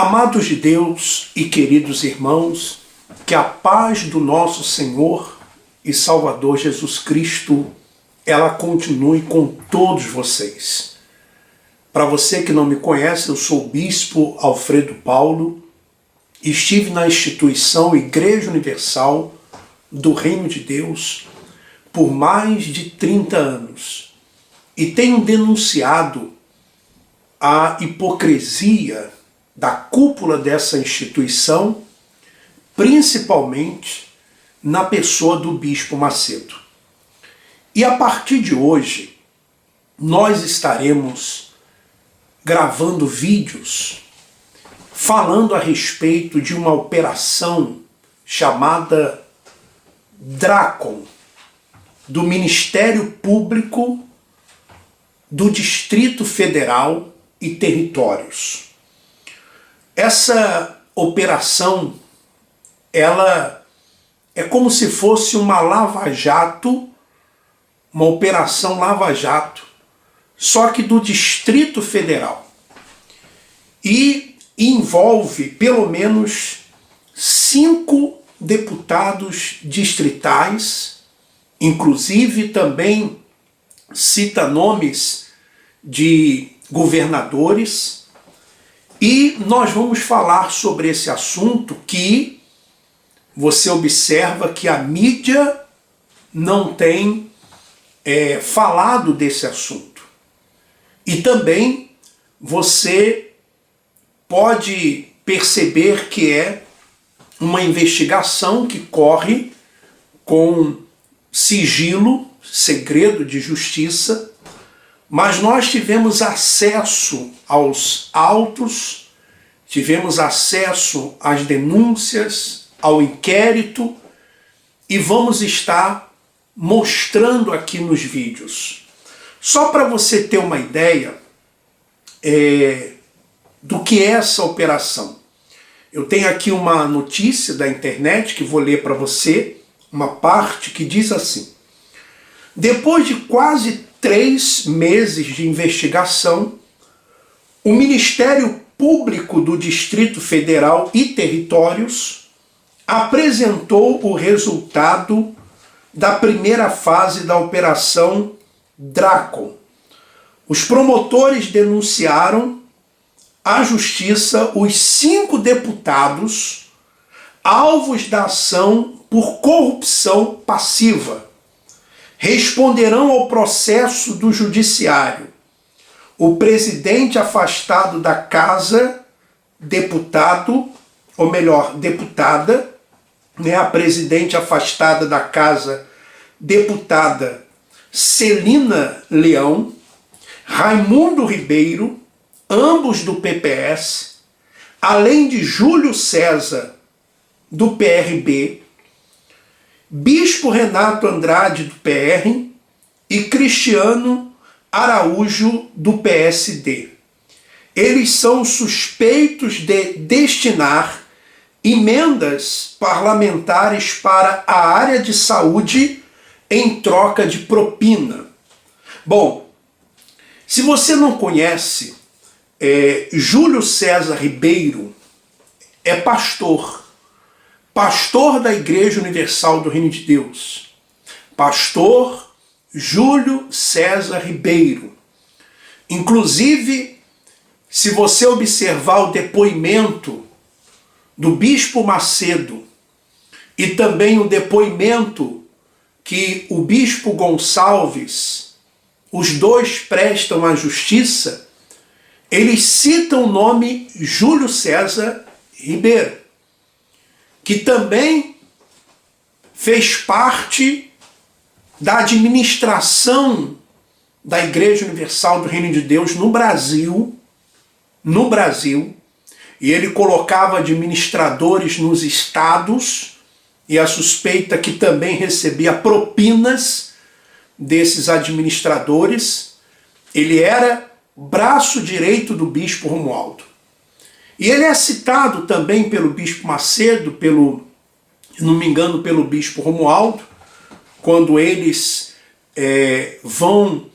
Amados de Deus e queridos irmãos, que a paz do nosso Senhor e Salvador Jesus Cristo, ela continue com todos vocês. Para você que não me conhece, eu sou o Bispo Alfredo Paulo, estive na instituição Igreja Universal do Reino de Deus por mais de 30 anos e tenho denunciado a hipocrisia da cúpula dessa instituição, principalmente na pessoa do Bispo Macedo. E a partir de hoje, nós estaremos gravando vídeos falando a respeito de uma operação chamada DRACON, do Ministério Público do Distrito Federal e Territórios. Essa operação, ela é como se fosse uma lava-jato, uma operação lava-jato, só que do Distrito Federal. E envolve pelo menos 5 deputados distritais, inclusive também cita nomes de governadores. E nós vamos falar sobre esse assunto que você observa que a mídia não tem falado desse assunto. E também você pode perceber que é uma investigação que corre com sigilo, segredo de justiça, mas nós tivemos acesso aos autos, tivemos acesso às denúncias, ao inquérito, e vamos estar mostrando aqui nos vídeos. Só para você ter uma ideia do que é essa operação. Eu tenho aqui uma notícia da internet que vou ler para você, uma parte que diz assim: depois de quase 3 meses de investigação, o Ministério Público do Distrito Federal e Territórios apresentou o resultado da primeira fase da Operação DRACON. Os promotores denunciaram à Justiça os 5 deputados alvos da ação por corrupção passiva. Responderão ao processo do Judiciário o presidente afastado da Casa, deputado, ou melhor, deputada, a presidente afastada da Casa, deputada Celina Leão, Raimundo Ribeiro, ambos do PPS, além de Júlio César, do PRB, Bispo Renato Andrade, do PR, e Cristiano Araújo, do PSD. Eles são suspeitos de destinar emendas parlamentares para a área de saúde em troca de propina. Bom, se você não conhece, Júlio César Ribeiro é pastor da Igreja Universal do Reino de Deus. Pastor Júlio César Ribeiro. Inclusive, se você observar o depoimento do Bispo Macedo e também o depoimento que o Bispo Gonçalves, os dois prestam à justiça, eles citam o nome Júlio César Ribeiro, que também fez parte da administração da Igreja Universal do Reino de Deus no Brasil, e ele colocava administradores nos estados, e a suspeita que também recebia propinas desses administradores. Ele era braço direito do Bispo Romualdo. E ele é citado também pelo Bispo Macedo, se não me engano, pelo Bispo Romualdo, quando eles vão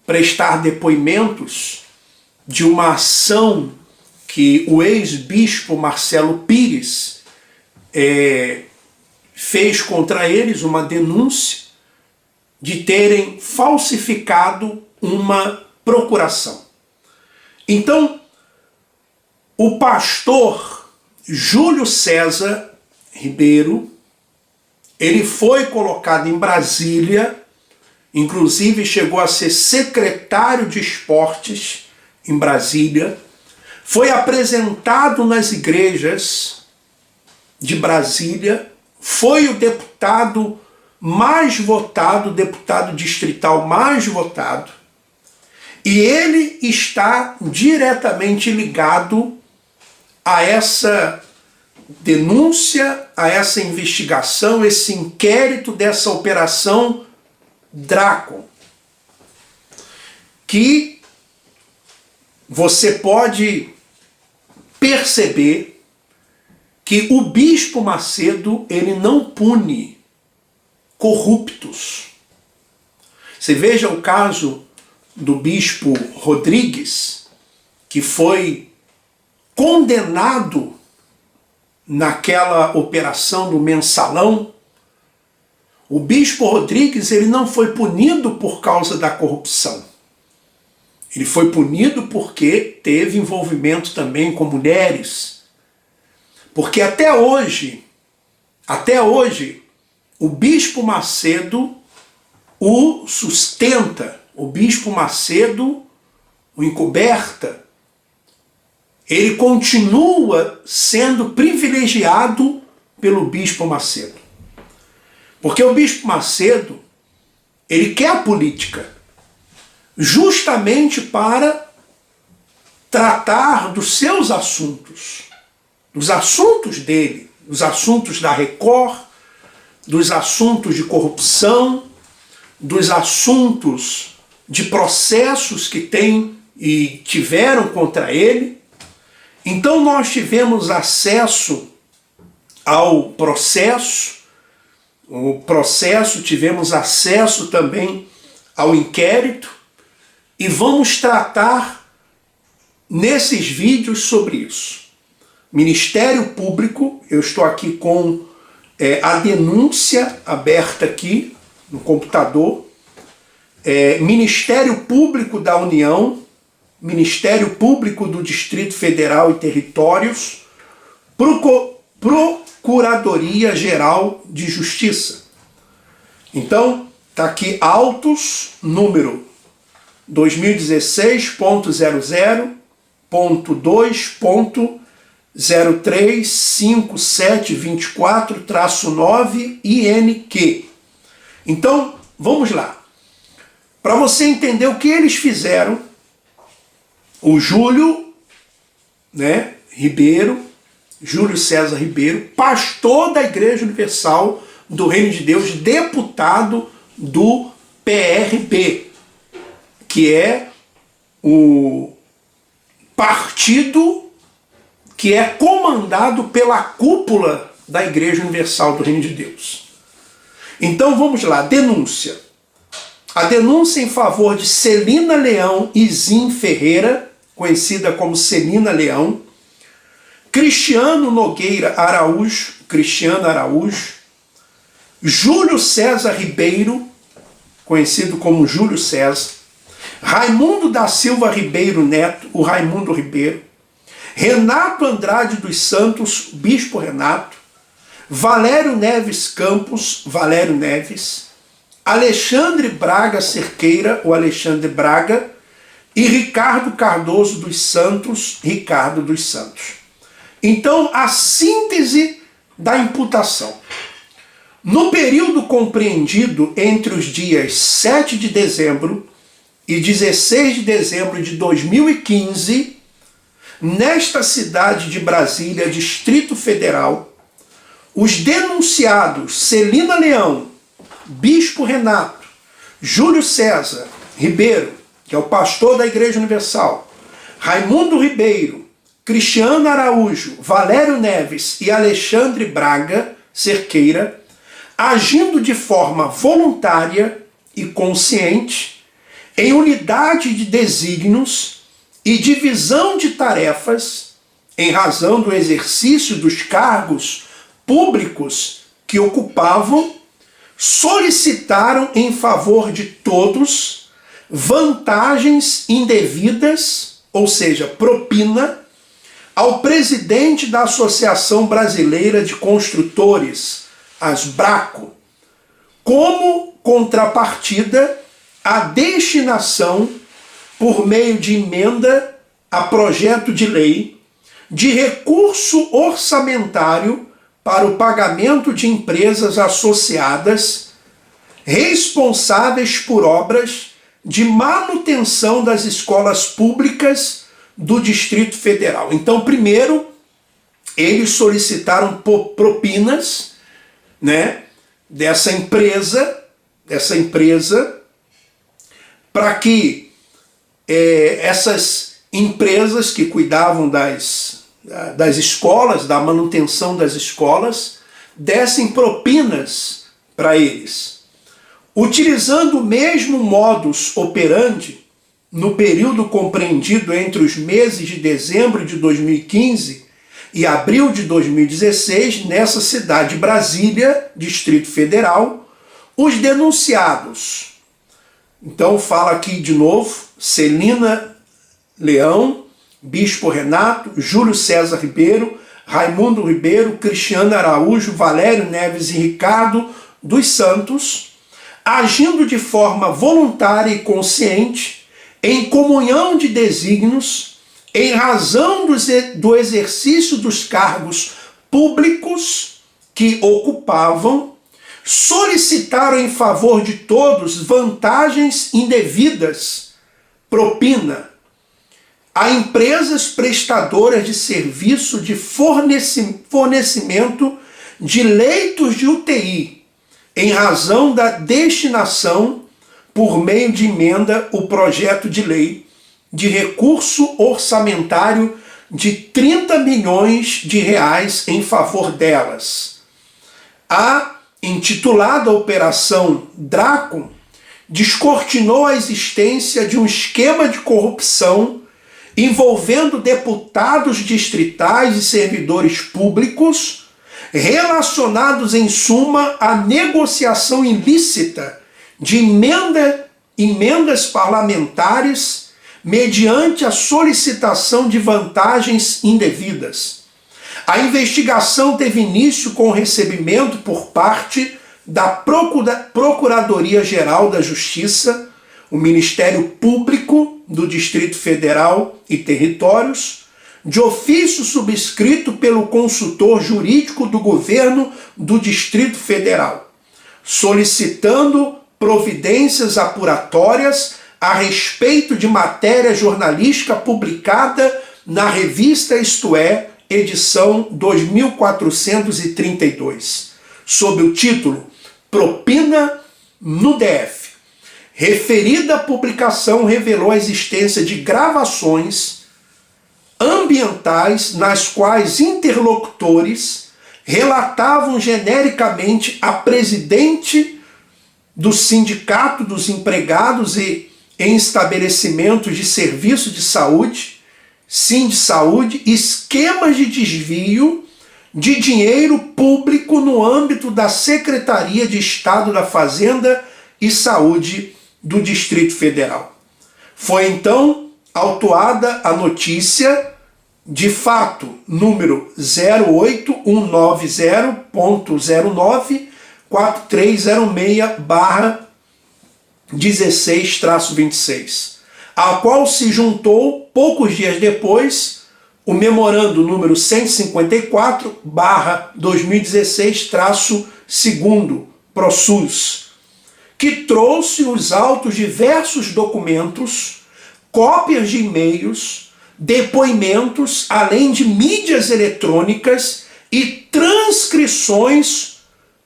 prestar depoimentos de uma ação que o ex-bispo Marcelo Pires fez contra eles uma denúncia de terem falsificado uma procuração. Então, o pastor Júlio César Ribeiro, ele foi colocado em Brasília, inclusive chegou a ser secretário de esportes em Brasília, foi apresentado nas igrejas de Brasília, foi o deputado mais votado, deputado distrital mais votado, e ele está diretamente ligado a essa denúncia, a essa investigação, esse inquérito dessa operação Drácon, que você pode perceber que o bispo Macedo, ele não pune corruptos. Você veja o caso do bispo Rodrigues, que foi condenado naquela operação do mensalão. O bispo Rodrigues, ele não foi punido por causa da corrupção. Ele foi punido porque teve envolvimento também com mulheres. Porque até hoje, o bispo Macedo o sustenta, o bispo Macedo o encoberta. Ele continua sendo privilegiado pelo bispo Macedo. Porque o bispo Macedo, ele quer a política justamente para tratar dos seus assuntos, dos assuntos dele, dos assuntos da Record, dos assuntos de corrupção, dos assuntos de processos que tem e tiveram contra ele. Então nós tivemos acesso ao processo, tivemos acesso também ao inquérito, e vamos tratar nesses vídeos sobre isso. Ministério Público, eu estou aqui com a denúncia aberta aqui no computador, Ministério Público da União, Ministério Público do Distrito Federal e Territórios, Procuradoria Geral de Justiça. Então, está aqui autos, número 2016.00.2.035724-9 INQ. Então, vamos lá. Para você entender o que eles fizeram, o Júlio, Ribeiro, Júlio César Ribeiro, pastor da Igreja Universal do Reino de Deus, deputado do PRB, que é o partido que é comandado pela cúpula da Igreja Universal do Reino de Deus. Então vamos lá, denúncia. A denúncia em favor de Celina Leão Izim Ferreira, conhecida como Celina Leão, Cristiano Araújo, Júlio César Ribeiro, conhecido como Júlio César, Raimundo da Silva Ribeiro Neto, o Raimundo Ribeiro, Renato Andrade dos Santos, Bispo Renato, Valério Neves Campos, Valério Neves, Alexandre Braga Cerqueira, o Alexandre Braga, e Ricardo Cardoso dos Santos, Ricardo dos Santos. Então, a síntese da imputação. No período compreendido entre os dias 7 de dezembro e 16 de dezembro de 2015, nesta cidade de Brasília, Distrito Federal, os denunciados Celina Leão, Bispo Renato, Júlio César Ribeiro, que é o pastor da Igreja Universal, Raimundo Ribeiro, Cristiano Araújo, Valério Neves e Alexandre Braga Cerqueira, agindo de forma voluntária e consciente, em unidade de desígnios e divisão de tarefas, em razão do exercício dos cargos públicos que ocupavam, solicitaram em favor de todos vantagens indevidas, ou seja, propina, ao presidente da Associação Brasileira de Construtores, ASBRACO, como contrapartida à destinação, por meio de emenda a projeto de lei, de recurso orçamentário para o pagamento de empresas associadas responsáveis por obras de manutenção das escolas públicas do Distrito Federal. Então, primeiro, eles solicitaram propinas, né, dessa empresa, para que essas empresas que cuidavam das escolas, da manutenção das escolas, dessem propinas para eles. Utilizando o mesmo modus operandi, no período compreendido entre os meses de dezembro de 2015 e abril de 2016, nessa cidade de Brasília, Distrito Federal, os denunciados. Então fala aqui de novo, Celina Leão, Bispo Renato, Júlio César Ribeiro, Raimundo Ribeiro, Cristiano Araújo, Valério Neves e Ricardo dos Santos, agindo de forma voluntária e consciente, em comunhão de desígnios, em razão do exercício dos cargos públicos que ocupavam, solicitaram em favor de todos vantagens indevidas, propina, a empresas prestadoras de serviço de fornecimento de leitos de UTI, em razão da destinação, por meio de emenda, o projeto de lei de recurso orçamentário de 30 milhões de reais em favor delas. A intitulada Operação Draco descortinou a existência de um esquema de corrupção envolvendo deputados distritais e servidores públicos, relacionados em suma à negociação ilícita de emendas parlamentares mediante a solicitação de vantagens indevidas. A investigação teve início com o recebimento por parte da Procuradoria-Geral da Justiça, o Ministério Público do Distrito Federal e Territórios, de ofício subscrito pelo consultor jurídico do governo do Distrito Federal, solicitando providências apuratórias a respeito de matéria jornalística publicada na revista Isto É, edição 2432, sob o título Propina no DF. Referida publicação revelou a existência de gravações ambientais nas quais interlocutores relatavam genericamente a presidente do Sindicato dos Empregados em Estabelecimentos de Serviço de Saúde, Sindsaúde, esquemas de desvio de dinheiro público no âmbito da Secretaria de Estado da Fazenda e Saúde do Distrito Federal. Foi então autuada a notícia de fato número 08190.09.4306/16-26, a qual se juntou, poucos dias depois, o memorando número 154/2016-2 PROSUS, que trouxe os autos de diversos documentos, cópias de e-mails, depoimentos, além de mídias eletrônicas e transcrições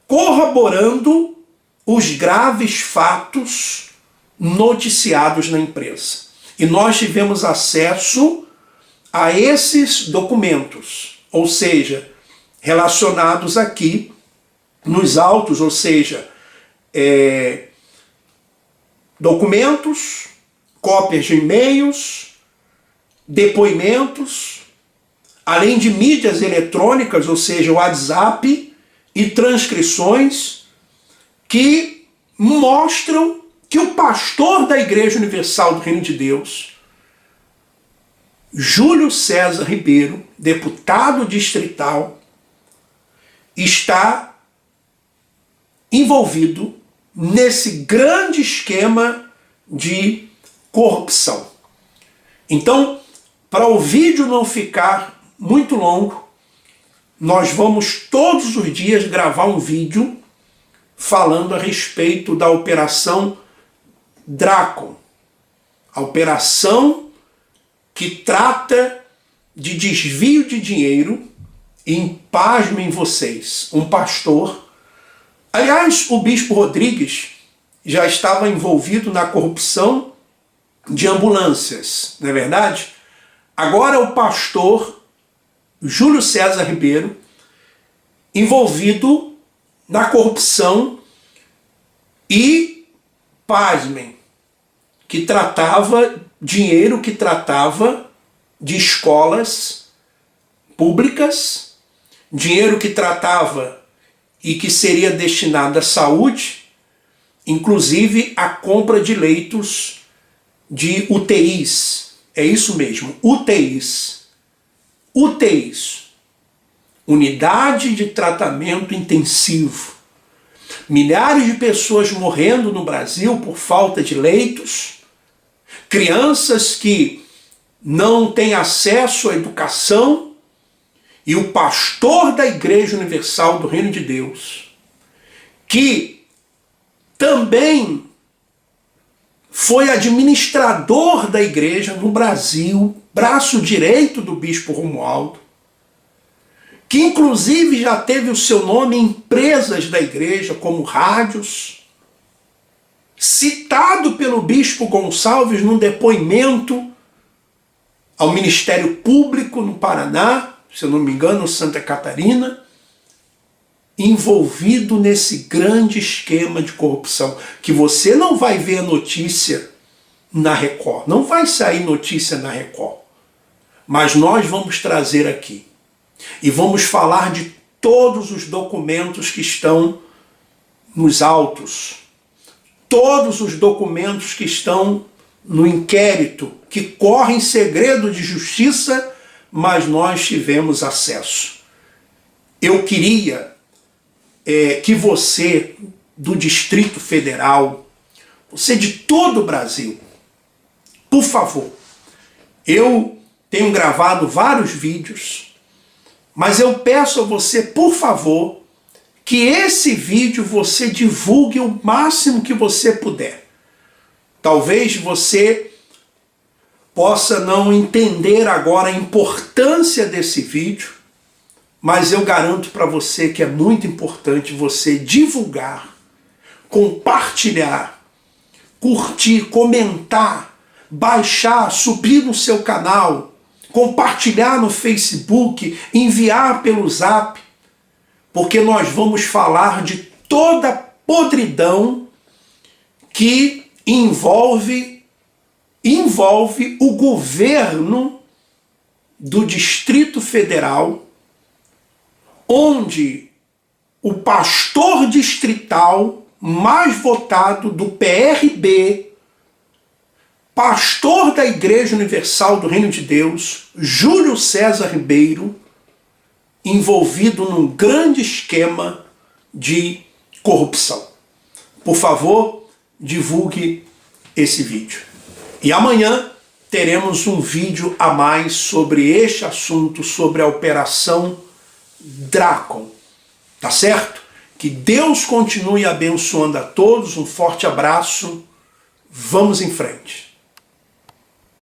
corroborando os graves fatos noticiados na imprensa. E nós tivemos acesso a esses documentos, ou seja, relacionados aqui nos autos, ou seja, documentos, cópias de e-mails, depoimentos, além de mídias eletrônicas, ou seja, WhatsApp e transcrições, que mostram que o pastor da Igreja Universal do Reino de Deus, Júlio César Ribeiro, deputado distrital, está envolvido nesse grande esquema de corrupção. Então, para o vídeo não ficar muito longo, nós vamos todos os dias gravar um vídeo falando a respeito da Operação Drácon, a operação que trata de desvio de dinheiro, e pasmem vocês, um pastor, aliás, o bispo Rodrigues já estava envolvido na corrupção de ambulâncias, não é verdade? Agora o pastor Júlio César Ribeiro, envolvido na corrupção e, pasmem, que tratava dinheiro que tratava de escolas públicas, dinheiro que tratava e que seria destinado à saúde, inclusive a compra de leitos de UTIs. É isso mesmo, UTIs. UTIs. Unidade de tratamento intensivo. Milhares de pessoas morrendo no Brasil por falta de leitos, crianças que não têm acesso à educação, e o pastor da Igreja Universal do Reino de Deus, que também foi administrador da igreja no Brasil, braço direito do bispo Romualdo, que inclusive já teve o seu nome em empresas da igreja, como rádios, citado pelo bispo Gonçalves num depoimento ao Ministério Público no Paraná, se eu não me engano, Santa Catarina, envolvido nesse grande esquema de corrupção, que você não vai ver a notícia na Record, não vai sair notícia na Record, mas nós vamos trazer aqui, e vamos falar de todos os documentos que estão nos autos, todos os documentos que estão no inquérito, que corre em segredo de justiça, mas nós tivemos acesso. Eu queria que você, do Distrito Federal, você de todo o Brasil, por favor, eu tenho gravado vários vídeos, mas eu peço a você, por favor, que esse vídeo você divulgue o máximo que você puder. Talvez você possa não entender agora a importância desse vídeo, mas eu garanto para você que é muito importante você divulgar, compartilhar, curtir, comentar, baixar, subir no seu canal, compartilhar no Facebook, enviar pelo Zap, porque nós vamos falar de toda a podridão que envolve o governo do Distrito Federal, onde o pastor distrital mais votado do PRB, pastor da Igreja Universal do Reino de Deus, Júlio César Ribeiro, envolvido num grande esquema de corrupção. Por favor, divulgue esse vídeo. E amanhã teremos um vídeo a mais sobre este assunto, sobre a Operação Drácon. Tá certo? Que Deus continue abençoando a todos. Um forte abraço. Vamos em frente.